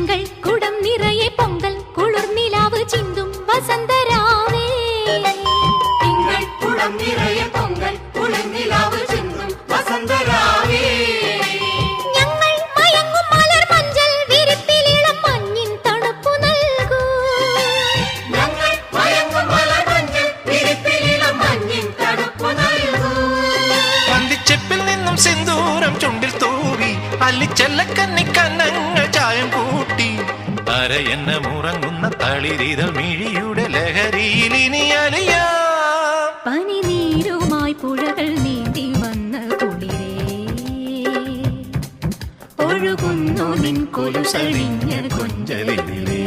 തിങ്കൾ കുടം നിറയെ പൊങ്കൽ കുളിർനിലാവ് ചിന്തും വസന്തരാവേ തിങ്കൾ കുടം നിറയെ പൊങ്കൽ കുളിർനിലാവ് ചിന്തും വസന്തരാവേ ഞങ്ങൾ മയങ്ങും മലർ മഞ്ചൽ വിരിപ്പിലിളം മഞ്ഞിൻ തണുപ്പു നൽകൂ ഞങ്ങൾ മയങ്ങും മലർ മഞ്ചൽ വിരിപ്പിലിളം മഞ്ഞിൻ തണുപ്പു നൽകൂ പന്തിച്ചെപ്പിൽ നിന്നും സിന്ദൂരം ചുണ്ടിൽ തൂവി അല്ലിച്ചെല്ലക്കന്നി കന്നങ്ങൾ ചായം കൂട്ടി അരയെന്ന മുറങ്ങുന്ന തളിരിതൾ മിഴിയുടെ ലഹരിയിൽ ഇനി അലിയാം പനിനീരുമായി പുഴകൾ നീന്തി വന്ന കുളിരേ ഒഴുകുന്നു നിൻ കൊലുസഴിഞ്ഞ കൊഞ്ചലിലേ